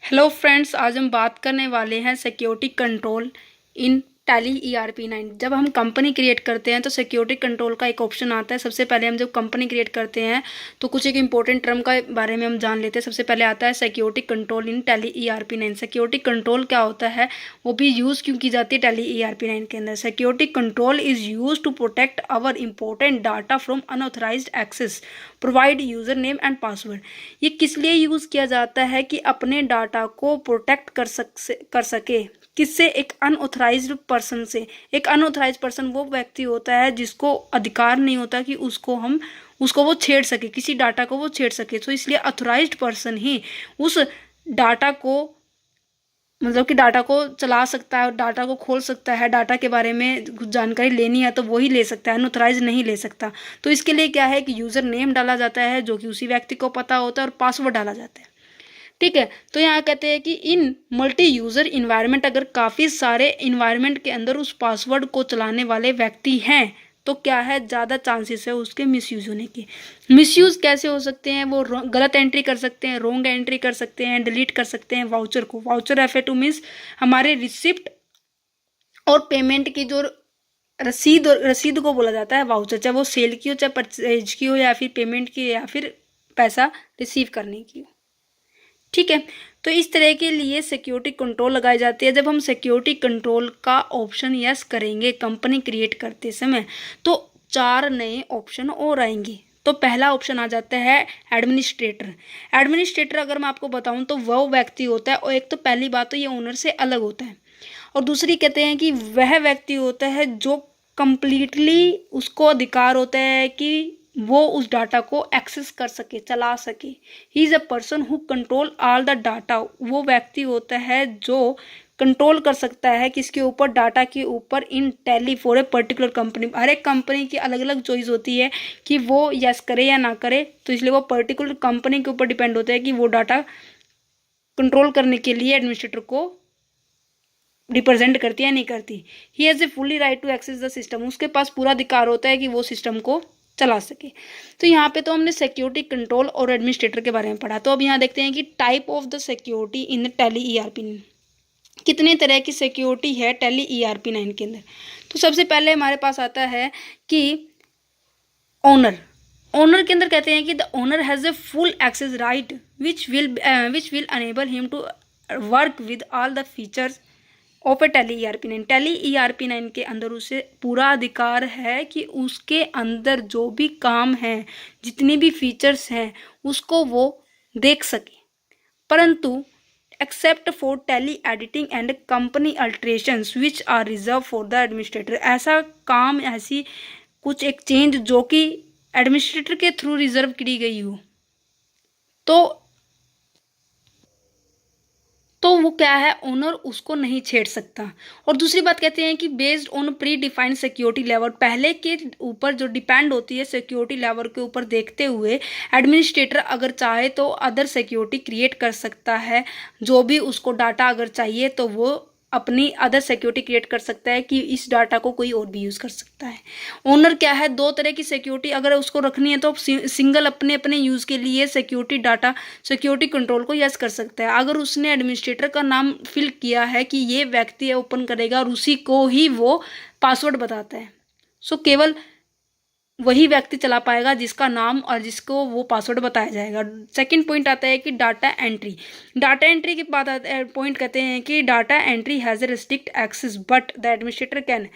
Hello friends, आज हम बात करने वाले हैं सिक्योरिटी कंट्रोल इन टैली ERP9। जब हम कंपनी क्रिएट करते हैं तो सिक्योरिटी कंट्रोल का एक ऑप्शन आता है। सबसे पहले हम जब कंपनी क्रिएट करते हैं तो कुछ एक इंपॉर्टेंट टर्म का बारे में हम जान लेते हैं। सबसे पहले आता है सिक्योरिटी कंट्रोल इन टैली ERP9। सिक्योरिटी कंट्रोल क्या होता है, वो भी यूज़ क्यों की जाती है टैली ERP9 के अंदर। Security control is use to protect our important data from unauthorised access, provide user name and password. ये किस लिए यूज़ किया जाता है कि अपने डाटा को प्रोटेक्ट कर सके। किससे? एक अनऑथराइज्ड पर्सन से। एक अनऑथराइज्ड पर्सन वो व्यक्ति होता है जिसको अधिकार नहीं होता कि उसको वो छेड़ सके, किसी डाटा को वो छेड़ सके। तो इसलिए अथोराइज्ड पर्सन ही उस डाटा को मतलब कि डाटा को चला सकता है, डाटा को खोल सकता है। डाटा के बारे में कुछ जानकारी लेनी है तो वही ले सकता है, अनऑथराइज नहीं ले सकता। तो इसके लिए क्या है कि यूज़र नेम डाला जाता है जो कि उसी व्यक्ति को पता होता है और पासवर्ड डाला जाता है। ठीक है, तो यहाँ कहते हैं कि इन मल्टी यूज़र इन्वायरमेंट, अगर काफ़ी सारे इन्वायरमेंट के अंदर उस पासवर्ड को चलाने वाले व्यक्ति हैं तो क्या है, ज़्यादा चांसेस है उसके मिसयूज़ होने के। मिसयूज़ कैसे हो सकते हैं? वो गलत एंट्री कर सकते हैं, रॉन्ग एंट्री कर सकते हैं, डिलीट कर सकते हैं वाउचर को। वाउचर FA2 मीन्स हमारे रिसिप्ट और पेमेंट की जो रसीद को बोला जाता है वाउचर, चाहे वो सेल की हो, चाहे परचेज की हो, या फिर पेमेंट की, या फिर पैसा रिसीव करने की हो। ठीक है, तो इस तरह के लिए सिक्योरिटी कंट्रोल लगाई जाती है। जब हम सिक्योरिटी कंट्रोल का ऑप्शन यस करेंगे कंपनी क्रिएट करते समय तो 4 नए ऑप्शन और आएंगे। तो पहला ऑप्शन आ जाता है एडमिनिस्ट्रेटर। एडमिनिस्ट्रेटर अगर मैं आपको बताऊं तो वह व्यक्ति होता है, और एक तो पहली बात तो ये ओनर से अलग होता है, और दूसरी कहते हैं कि वह व्यक्ति होता है जो कंप्लीटली उसको अधिकार होता है कि वो उस डाटा को एक्सेस कर सके, चला सके। He is a person who control all the data. वो व्यक्ति होता है जो कंट्रोल कर सकता है किसके ऊपर, डाटा के ऊपर, in Tally for a particular company. हर एक कंपनी की अलग अलग चॉइस होती है कि वो यस करे या ना करे, तो इसलिए वो पर्टिकुलर कंपनी के ऊपर डिपेंड होता है कि वो डाटा कंट्रोल करने के लिए एडमिनिस्ट्रेटर को रिप्रेजेंट करती है या नहीं करती। He has a fully right to access the system. उसके पास पूरा अधिकार होता है कि वो सिस्टम को चला सके। तो यहाँ पे तो हमने सिक्योरिटी कंट्रोल और एडमिनिस्ट्रेटर के बारे में पढ़ा। तो अब यहाँ देखते हैं कि type of the security in tally ERP9। कितने तरह की सिक्योरिटी है टैली ERP9 के अंदर। तो सबसे पहले हमारे पास आता है कि ओनर। ओनर के अंदर कहते हैं कि the owner has a full access right which will enable him to work with all the features of a Tally ERP9। Tally ERP9 के अंदर उसे पूरा अधिकार है कि उसके अंदर जो भी काम है, जितने भी फीचर्स हैं, उसको वो देख सके। परंतु except for Tally editing and company alterations which are reserve for the administrator. ऐसा काम, ऐसी कुछ एक चेंज जो कि एडमिनिस्ट्रेटर के थ्रू रिजर्व की गई हो तो वो क्या है, ओनर उसको नहीं छेड़ सकता। और दूसरी बात कहते हैं कि based on pre defined security level, पहले के ऊपर जो डिपेंड होती है सिक्योरिटी लेवल के ऊपर देखते हुए एडमिनिस्ट्रेटर अगर चाहे तो अदर सिक्योरिटी क्रिएट कर सकता है। जो भी उसको डाटा अगर चाहिए तो वो अपनी अदर सिक्योरिटी क्रिएट कर सकता है कि इस डाटा को कोई और भी यूज़ कर सकता है। ओनर क्या है, 2 तरह की सिक्योरिटी अगर उसको रखनी है तो सिंगल अपने अपने यूज़ के लिए सिक्योरिटी कंट्रोल को यस कर सकता है। अगर उसने एडमिनिस्ट्रेटर का नाम फिल किया है कि ये व्यक्ति है ओपन करेगा और उसी को ही वो पासवर्ड बताता है, सो केवल वही व्यक्ति चला पाएगा जिसका नाम और जिसको वो पासवर्ड बताया जाएगा। सेकंड पॉइंट आता है कि डाटा एंट्री। डाटा एंट्री के बाद पॉइंट कहते हैं कि data entry has a restrict access but the administrator can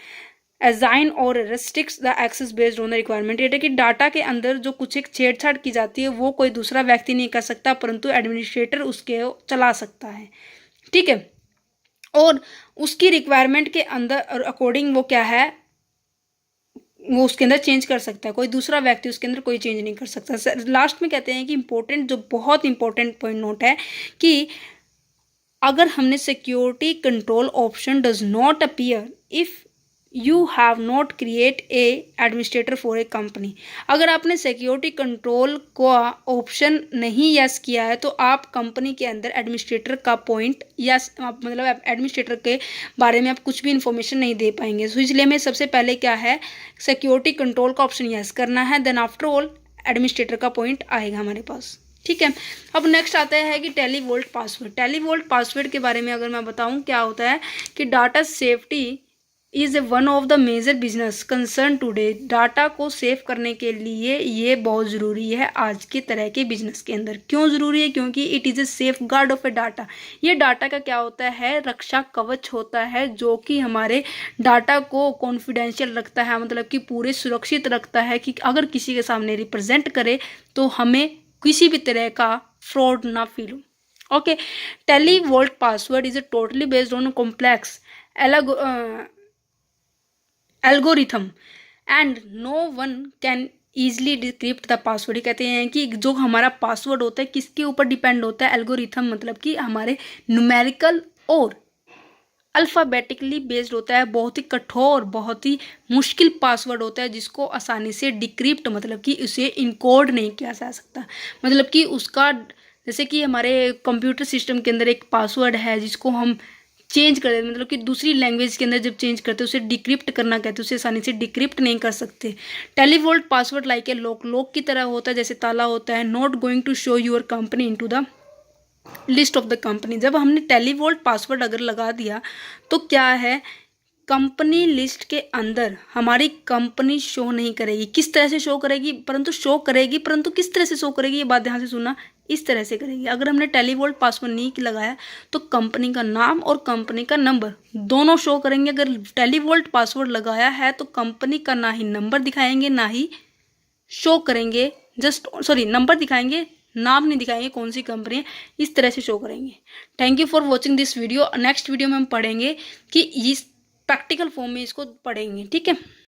assign और restricts the access based on the requirement. ये कि डाटा के अंदर जो कुछ एक छेड़छाड़ की जाती है वो कोई दूसरा व्यक्ति नहीं कर सकता, परंतु एडमिनिस्ट्रेटर उसके चला सकता है। ठीक है, और उसकी रिक्वायरमेंट के अंदर अकॉर्डिंग वो क्या है, वो उसके अंदर चेंज कर सकता है। कोई दूसरा व्यक्ति उसके अंदर कोई चेंज नहीं कर सकता। लास्ट में कहते हैं कि इंपॉर्टेंट, जो बहुत इंपॉर्टेंट पॉइंट नोट है कि अगर हमने security control option does not appear if you have not create a administrator for a company. अगर आपने सिक्योरिटी कंट्रोल को ऑप्शन नहीं यस किया है तो आप कंपनी के अंदर एडमिनिस्ट्रेटर का पॉइंट यस, मतलब एडमिनिस्ट्रेटर के बारे में आप कुछ भी इंफॉर्मेशन नहीं दे पाएंगे। तो इसलिए हमें सबसे पहले क्या है, सिक्योरिटी कंट्रोल का ऑप्शन यस करना है, देन आफ्टर ऑल एडमिनिस्ट्रेटर का पॉइंट आएगा हमारे पास। ठीक है। अब नेक्स्ट आता है कि टेलीवोल्ट पासवर्ड। टेलीवोल्ट पासवर्ड के बारे में अगर मैं बताऊं क्या होता है कि data safety is one of the major business concern today. Data को सेव करने के लिए ये बहुत ज़रूरी है आज के तरह के बिजनेस के अंदर। क्यों ज़रूरी है? क्योंकि it is a safe guard of A data. ये डाटा का क्या होता है? रक्षा कवच होता है, जो कि हमारे डाटा को कॉन्फिडेंशियल रखता है, मतलब कि पूरे सुरक्षित रखता है कि अगर किसी के सामने रिप्रेजेंट करे तो हमें किसी भी तरह का फ्रॉड ना फील हो। Okay, TallyVault password is totally based on complex algorithm and no one can easily decrypt the password. कहते हैं कि जो हमारा पासवर्ड होता है किसके ऊपर डिपेंड होता है? एल्गोरिथम, मतलब कि हमारे न्यूमेरिकल और अल्फ़ाबेटिकली बेस्ड होता है। बहुत ही कठोर, बहुत ही मुश्किल पासवर्ड होता है जिसको आसानी से डिक्रिप्ट, मतलब कि उसे इनकोड नहीं किया जा सकता। मतलब कि उसका, जैसे कि हमारे कंप्यूटर सिस्टम के अंदर एक पासवर्ड है जिसको हम चेंज कर देते, मतलब कि दूसरी लैंग्वेज के अंदर जब चेंज करते हैं उसे डिक्रिप्ट करना कहते हैं, उसे आसानी से डिक्रिप्ट नहीं कर सकते। TallyVault password like a lock की तरह होता है, जैसे ताला होता है। Not going to show your company into the list of the company. जब हमने टेलीवोल्ट पासवर्ड अगर लगा दिया तो क्या है, कंपनी लिस्ट के अंदर हमारी कंपनी शो नहीं करेगी। किस तरह से शो करेगी? परंतु शो करेगी, परंतु किस तरह से शो करेगी, ये बात ध्यान से सुनना। इस तरह से करेगी। अगर हमने टेलीवोल्ट पासवर्ड नहीं लगाया तो कंपनी का नाम और कंपनी का नंबर दोनों शो करेंगे। अगर टेलीवोल्ट पासवर्ड लगाया है तो कंपनी का ना ही नंबर दिखाएंगे ना ही शो करेंगे, नंबर दिखाएंगे, नाम नहीं दिखाएंगे कौन सी कंपनी है, इस तरह से शो करेंगे। Thank you for watching this video. Next video में हम पढ़ेंगे कि इस प्रैक्टिकल फॉर्म में इसको पढ़ेंगे, ठीक है।